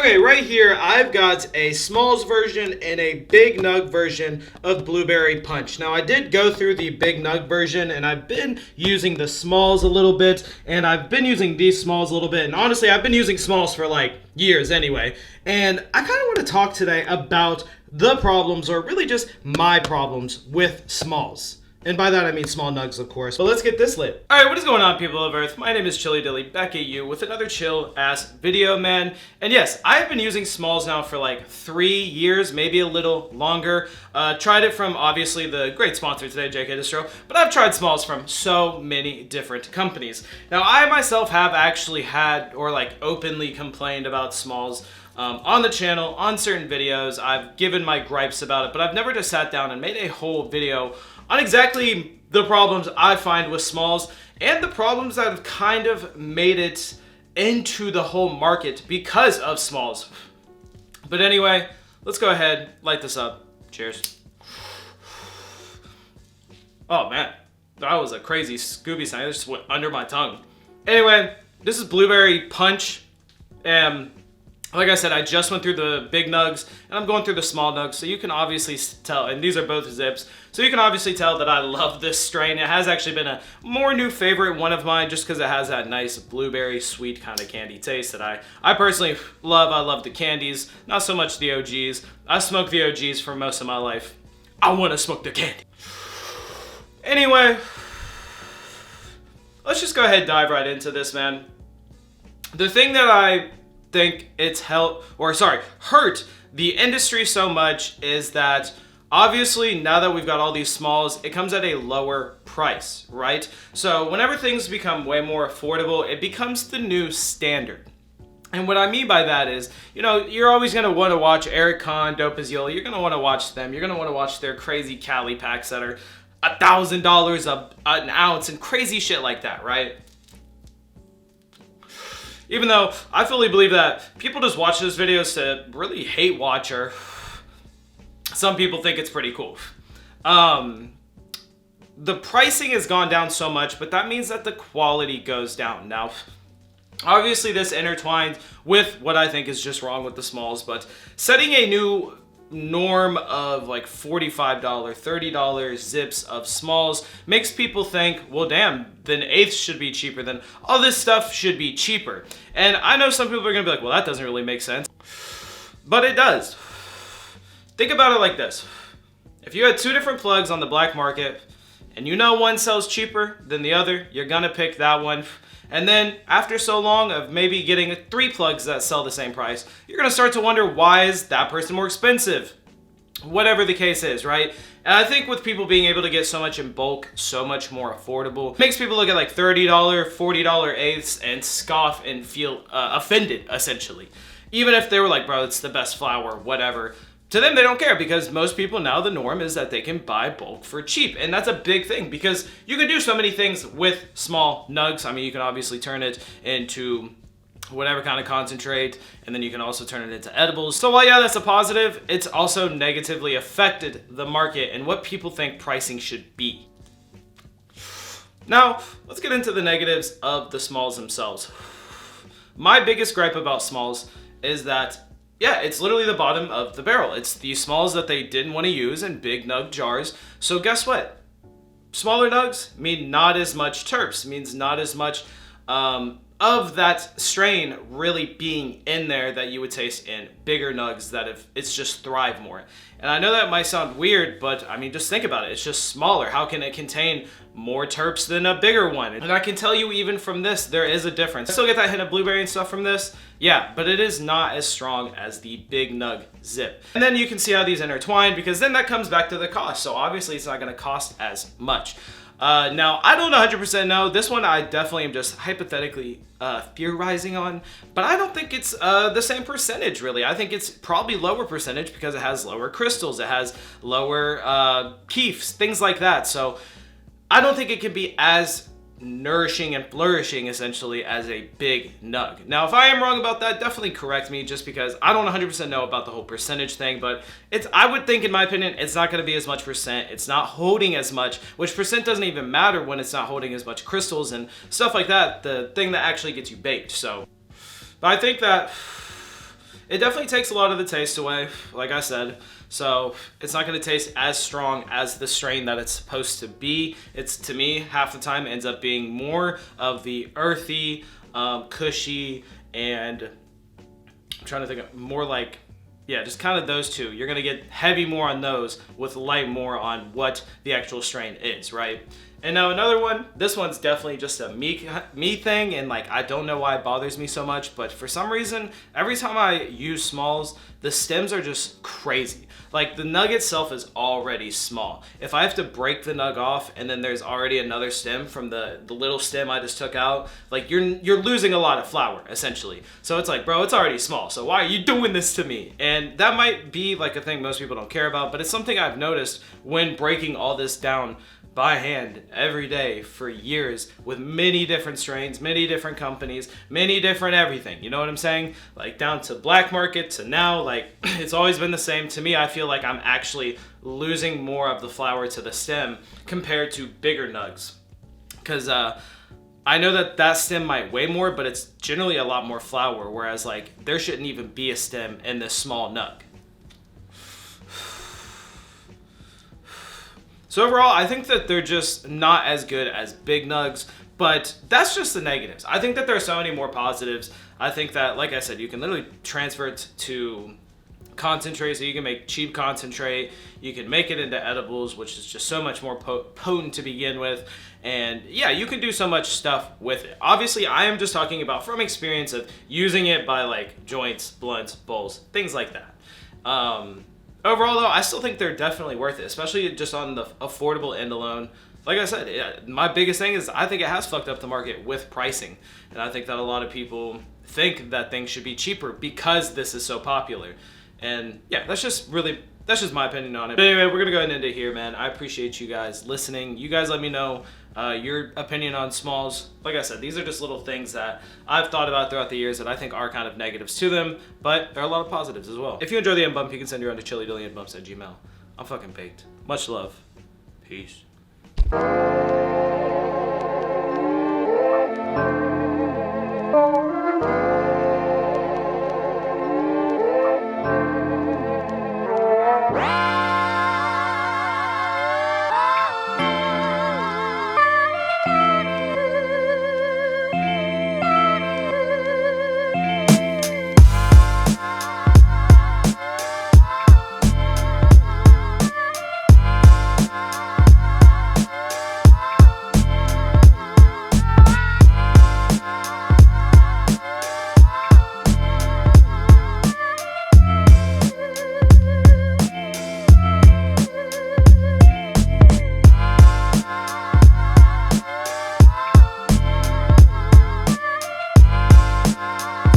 Okay, right here I've got a smalls version and a big nug version of Blueberry Punch. Now I did go through the big nug version and I've been using the smalls a little bit and I've been using these smalls a little bit, and honestly I've been using smalls for like years anyway. And I kind of want to talk today about the problems, or really just my problems with smalls. And by that I mean small nugs, of course. But let's get this lit. Alright, what is going on, people of Earth? My name is Chilly Dilly, back at you with another chill-ass video, man. And yes, I've been using smalls now for like 3 years, maybe a little longer. Tried it from, obviously, the great sponsor today, JK Distro. But I've tried smalls from so many different companies. Now, I myself have actually had, or like openly complained about smalls on the channel, on certain videos. I've given my gripes about it, but I've never just sat down and made a whole video on exactly the problems I find with smalls and the problems that have kind of made it into the whole market because of smalls. But anyway, let's go ahead, light this up. Cheers. Oh man, that was a crazy Scooby sound. It just went under my tongue. Anyway, this is Blueberry Punch. Like I said, I just went through the big nugs, and I'm going through the small nugs, so you can obviously tell, and these are both zips, so you can obviously tell that I love this strain. It has actually been a more new favorite one of mine, just because it has that nice blueberry sweet kind of candy taste that I personally love. I love the candies, not so much the OGs. I smoked the OGs for most of my life. I want to smoke the candy. Anyway, let's just go ahead and dive right into this, man. The thing that I think it's hurt the industry so much is that obviously now that we've got all these smalls, it comes at a lower price, right? So whenever things become way more affordable, it becomes the new standard. And what I mean by that is, you know, you're always going to want to watch Eric Kahn, Dope as Yolo. You're going to want to watch them. You're going to want to watch their crazy Cali packs that are $1,000 an ounce and crazy shit like that, right? Even though I fully believe that people just watch those videos to really hate watch, or some people think it's pretty cool. The pricing has gone down so much, but that means that the quality goes down. Now, obviously this intertwines with what I think is just wrong with the smalls, but setting a new norm of like $45, $30 zips of smalls makes people think, well damn, then eighths should be cheaper, then all this stuff should be cheaper. And I know some people are gonna be like, well that doesn't really make sense, but it does. Think about it like this: if you had two different plugs on the black market and you know one sells cheaper than the other, you're gonna pick that one. And then after so long of maybe getting 3 plugs that sell the same price, you're going to start to wonder, why is that person more expensive? Whatever the case is, right? And I think with people being able to get so much in bulk, so much more affordable, makes people look at like $30, $40 eighths and scoff and feel offended, essentially. Even if they were like, bro, it's the best flour, whatever. To them, they don't care, because most people now, the norm is that they can buy bulk for cheap. And that's a big thing, because you can do so many things with small nugs. I mean, you can obviously turn it into whatever kind of concentrate, and then you can also turn it into edibles. So while yeah, that's a positive, it's also negatively affected the market and what people think pricing should be. Now, let's get into the negatives of the smalls themselves. My biggest gripe about smalls is that, yeah, it's literally the bottom of the barrel. It's the smalls that they didn't want to use in big nug jars. So guess what? Smaller nugs mean not as much terps, means not as much of that strain really being in there that you would taste in bigger nugs that it's just thrive more. And I know that might sound weird, but I mean, just think about it. It's just smaller. How can it contain more terps than a bigger one? And I can tell you, even from this, there is a difference. I still get that hint of blueberry and stuff from this. Yeah, but it is not as strong as the big nug zip. And then you can see how these intertwine, because then that comes back to the cost. So obviously it's not going to cost as much. Now, I don't 100% know. This one I definitely am just hypothetically theorizing on, but I don't think it's the same percentage, really. I think it's probably lower percentage because it has lower crystals, it has lower keefs, things like that. So I don't think it can be as nourishing and flourishing, essentially, as a big nug. Now, if I am wrong about that, definitely correct me, just because I don't 100% know about the whole percentage thing, but I would think, in my opinion, it's not going to be as much percent. It's not holding as much, which percent doesn't even matter when it's not holding as much crystals and stuff like that, the thing that actually gets you baked. So, but I think that it definitely takes a lot of the taste away, like I said. So it's not going to taste as strong as the strain that it's supposed to be. It's, to me, half the time ends up being more of the earthy, cushy, and I'm trying to think of more like, yeah, just kind of those two. You're going to get heavy more on those with light more on what the actual strain is, right? And now another one, this one's definitely just a me thing, and like I don't know why it bothers me so much, but for some reason, every time I use smalls, the stems are just crazy. Like the nug itself is already small. If I have to break the nug off and then there's already another stem from the little stem I just took out, like you're losing a lot of flower essentially. So it's like, bro, it's already small, so why are you doing this to me? And that might be like a thing most people don't care about, but it's something I've noticed when breaking all this down by hand every day for years with many different strains, many different companies, many different everything. You know what I'm saying? Like down to black market to now, like it's always been the same. To me, I feel like I'm actually losing more of the flower to the stem compared to bigger nugs. Because I know that stem might weigh more, but it's generally a lot more flower, whereas like there shouldn't even be a stem in this small nug. So overall, I think that they're just not as good as big nugs, but that's just the negatives. I think that there are so many more positives. I think that, like I said, you can literally transfer it to concentrate, so you can make cheap concentrate. You can make it into edibles, which is just so much more potent to begin with. And yeah, you can do so much stuff with it. Obviously, I am just talking about from experience of using it by like joints, blunts, bowls, things like that. Overall, though, I still think they're definitely worth it, especially just on the affordable end alone. Like I said, my biggest thing is I think it has fucked up the market with pricing. And I think that a lot of people think that things should be cheaper because this is so popular. And yeah, that's just my opinion on it. But anyway, we're going to go ahead and end it here, man. I appreciate you guys listening. You guys let me know your opinion on smalls. Like I said, these are just little things that I've thought about throughout the years that I think are kind of negatives to them, but there are a lot of positives as well. If you enjoy the end bump, you can send your own to chillydillyendbumps@gmail.com. I'm fucking baked. Much love. Peace.